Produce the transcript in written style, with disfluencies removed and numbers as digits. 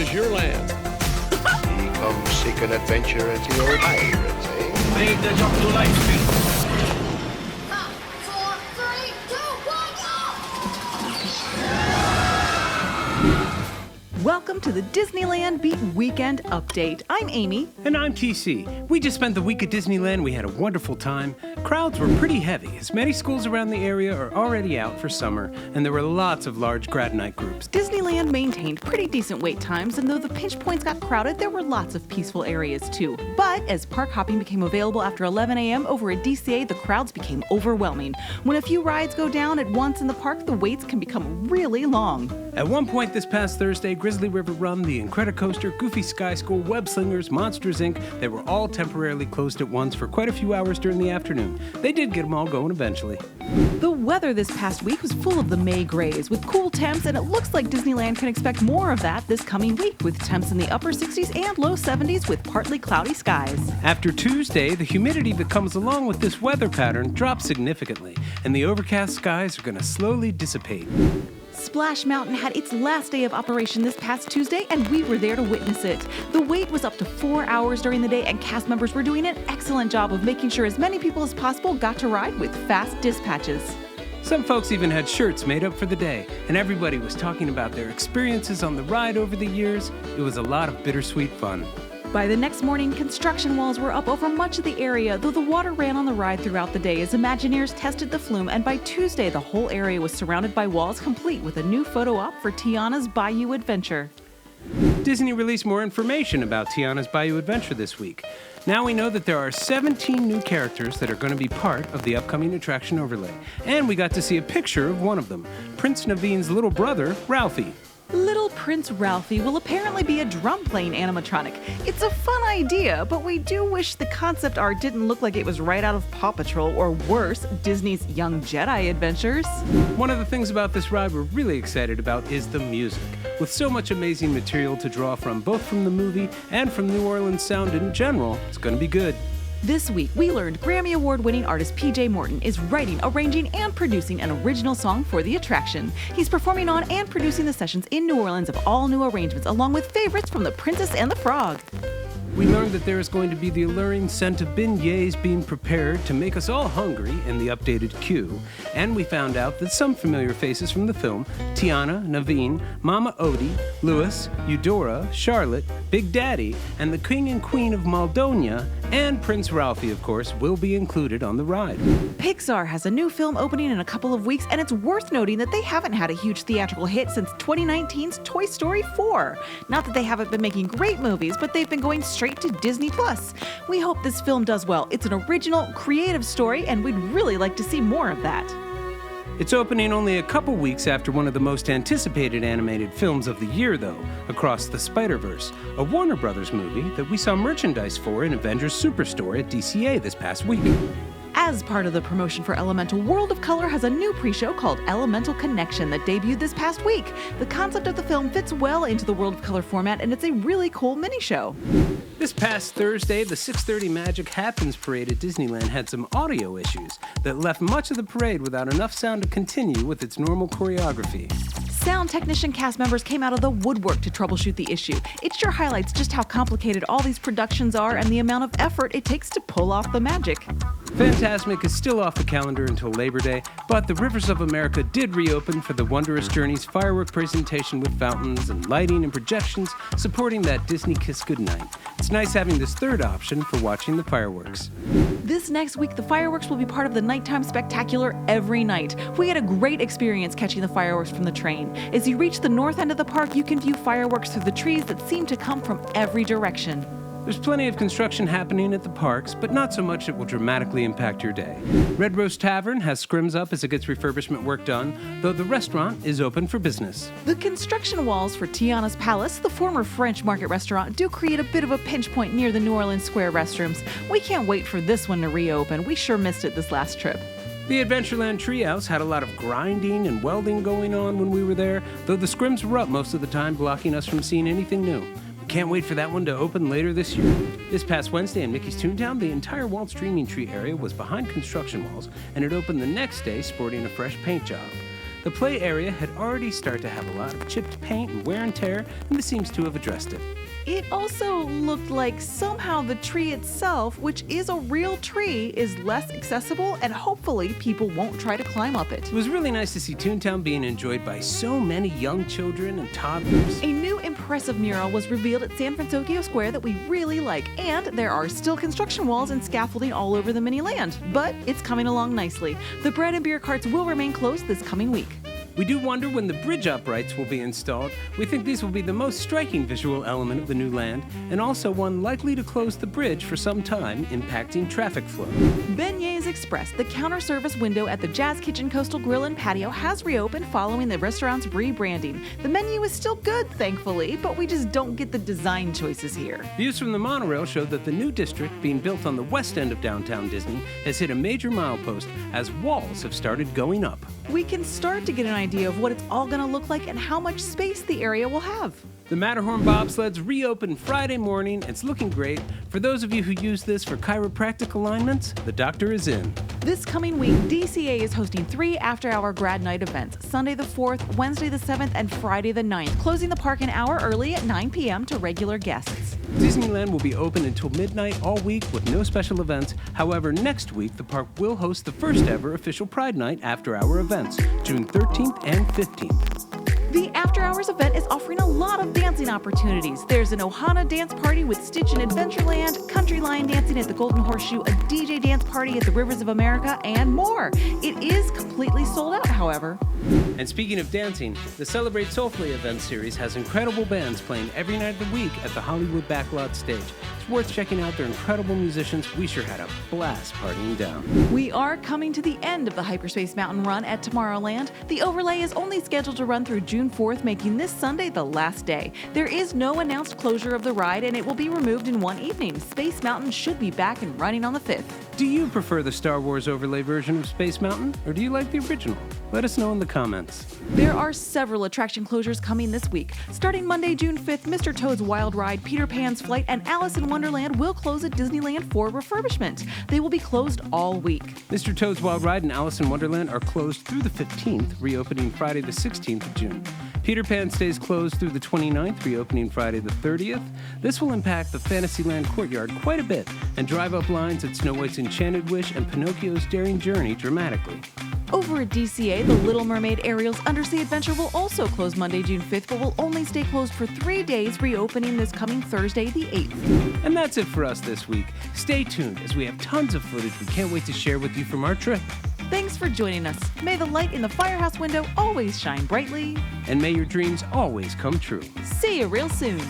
is your land. Come seek an adventure into your pirates, eh? Make the jump to light speed. 5, 4, 3, 2, 1, go! Welcome to the Disneyland Beat Weekend Update. I'm Amy. And I'm TC. We just spent the week at Disneyland. We had a wonderful time. Crowds were pretty heavy, as many schools around the area are already out for summer, and there were lots of large grad night groups. Disneyland maintained pretty decent wait times, and though the pinch points got crowded, there were lots of peaceful areas too. But as park hopping became available after 11 a.m. over at DCA, the crowds became overwhelming. When a few rides go down at once in the park, the waits can become really long. At one point this past Thursday, Grizzly River Run, the Incredicoaster, Goofy Sky School, Web Slingers, Monsters Inc., they were all temporarily closed at once for quite a few hours during the afternoon. They did get them all going eventually. The weather this past week was full of the May grays with cool temps, and it looks like Disneyland can expect more of that this coming week with temps in the upper 60s and low 70s with partly cloudy skies. After Tuesday, the humidity that comes along with this weather pattern drops significantly, and the overcast skies are going to slowly dissipate. Splash Mountain had its last day of operation this past Tuesday, and we were there to witness it. The wait was up to 4 hours during the day, and cast members were doing an excellent job of making sure as many people as possible got to ride with fast dispatches. Some folks even had shirts made up for the day, and everybody was talking about their experiences on the ride over the years. It was a lot of bittersweet fun. By the next morning, construction walls were up over much of the area, though the water ran on the ride throughout the day as Imagineers tested the flume, and by Tuesday, the whole area was surrounded by walls, complete with a new photo op for Tiana's Bayou adventure. Disney released more information about Tiana's Bayou adventure this week. Now we know that there are 17 new characters that are going to be part of the upcoming attraction overlay, and we got to see a picture of one of them, Prince Naveen's little brother, Ralphie. Little Prince Ralphie will apparently be a drum-playing animatronic. It's a fun idea, but we do wish the concept art didn't look like it was right out of Paw Patrol or worse, Disney's Young Jedi Adventures. One of the things about this ride we're really excited about is the music. With so much amazing material to draw from, both from the movie and from New Orleans sound in general, it's going to be good. This week, we learned Grammy Award-winning artist PJ Morton is writing, arranging, and producing an original song for the attraction. He's performing on and producing the sessions in New Orleans of all new arrangements, along with favorites from The Princess and the Frog. We learned that there is going to be the alluring scent of beignets being prepared to make us all hungry in the updated queue. And we found out that some familiar faces from the film, Tiana, Naveen, Mama Odie, Louis, Eudora, Charlotte, Big Daddy, and the King and Queen of Maldonia, and Prince Ralphie, of course, will be included on the ride. Pixar has a new film opening in a couple of weeks, and it's worth noting that they haven't had a huge theatrical hit since 2019's Toy Story 4. Not that they haven't been making great movies, but they've been going straight to Disney+. We hope this film does well. It's an original, creative story, and we'd really like to see more of that. It's opening only a couple weeks after one of the most anticipated animated films of the year, though, Across the Spider-Verse, a Warner Brothers movie that we saw merchandise for in Avengers Superstore at DCA this past week. As part of the promotion for Elemental, World of Color has a new pre-show called Elemental Connection that debuted this past week. The concept of the film fits well into the World of Color format, and it's a really cool mini-show. This past Thursday, the 6:30 Magic Happens parade at Disneyland had some audio issues that left much of the parade without enough sound to continue with its normal choreography. Sound technician cast members came out of the woodwork to troubleshoot the issue. It sure highlights just how complicated all these productions are and the amount of effort it takes to pull off the magic. Fantasmic is still off the calendar until Labor Day, but the Rivers of America did reopen for the Wondrous Journeys firework presentation with fountains and lighting and projections supporting that Disney Kiss Goodnight. It's nice having this third option for watching the fireworks. This next week, the fireworks will be part of the nighttime spectacular every night. We had a great experience catching the fireworks from the train. As you reach the north end of the park, you can view fireworks through the trees that seem to come from every direction. There's plenty of construction happening at the parks, but not so much it will dramatically impact your day. Red Rose Tavern has scrims up as it gets refurbishment work done, though the restaurant is open for business. The construction walls for Tiana's Palace, the former French Market restaurant, do create a bit of a pinch point near the New Orleans Square restrooms. We can't wait for this one to reopen. We sure missed it this last trip. The Adventureland Treehouse had a lot of grinding and welding going on when we were there, though the scrims were up most of the time, blocking us from seeing anything new. Can't wait for that one to open later this year. This past Wednesday in Mickey's Toontown, the entire Walt's Dreaming Tree area was behind construction walls, and it opened the next day sporting a fresh paint job. The play area had already started to have a lot of chipped paint and wear and tear, and this seems to have addressed it. It also looked like somehow the tree itself, which is a real tree, is less accessible and hopefully people won't try to climb up it. It was really nice to see Toontown being enjoyed by so many young children and toddlers. A new impressive mural was revealed at San Francisco Square that we really like, and there are still construction walls and scaffolding all over the Miniland, but it's coming along nicely. The bread and beer carts will remain closed this coming week. We do wonder when the bridge uprights will be installed. We think these will be the most striking visual element of the new land, and also one likely to close the bridge for some time, impacting traffic flow. Beignets Express, the counter service window at the Jazz Kitchen Coastal Grill and Patio, has reopened following the restaurant's rebranding. The menu is still good, thankfully, but we just don't get the design choices here. Views from the monorail show that the new district, being built on the west end of downtown Disney, has hit a major milepost as walls have started going up. We can start to get an idea of what it's all going to look like and how much space the area will have. The Matterhorn bobsleds reopened Friday morning. It's looking great. For those of you who use this for chiropractic alignments, the doctor is in. This coming week, DCA is hosting 3 after-hour grad night events, Sunday the 4th, Wednesday the 7th, and Friday the 9th, closing the park an hour early at 9 p.m. to regular guests. Disneyland will be open until midnight all week with no special events. However, next week, the park will host the first ever official Pride Night after-hour events, June 13th and 15th. The After Hours event is offering a lot of dancing opportunities. There's an Ohana dance party with Stitch in Adventureland, country line dancing at the Golden Horseshoe, a DJ dance party at the Rivers of America, and more. It is completely sold out, however. And speaking of dancing, the Celebrate Soulfully event series has incredible bands playing every night of the week at the Hollywood Backlot stage. It's worth checking out their incredible musicians. We sure had a blast partying down. We are coming to the end of the Hyperspace Mountain Run at Tomorrowland. The overlay is only scheduled to run through June 4th, making this Sunday the last day. There is no announced closure of the ride, and it will be removed in one evening. Space Mountain should be back and running on the 5th. Do you prefer the Star Wars overlay version of Space Mountain, or do you like the original? Let us know in the comments. There are several attraction closures coming this week. Starting Monday, June 5th, Mr. Toad's Wild Ride, Peter Pan's Flight, and Alice in Wonderland will close at Disneyland for refurbishment. They will be closed all week. Mr. Toad's Wild Ride and Alice in Wonderland are closed through the 15th, reopening Friday the 16th of June. Peter Pan stays closed through the 29th, reopening Friday the 30th. This will impact the Fantasyland courtyard quite a bit and drive up lines at Snow White's Enchanted Wish and Pinocchio's Daring Journey dramatically. Over at DCA, the Little Mermaid Ariel's Undersea Adventure will also close Monday, June 5th, but will only stay closed for 3 days, reopening this coming Thursday, the 8th. And that's it for us this week. Stay tuned as we have tons of footage we can't wait to share with you from our trip. Thanks for joining us. May the light in the firehouse window always shine brightly. And may your dreams always come true. See you real soon.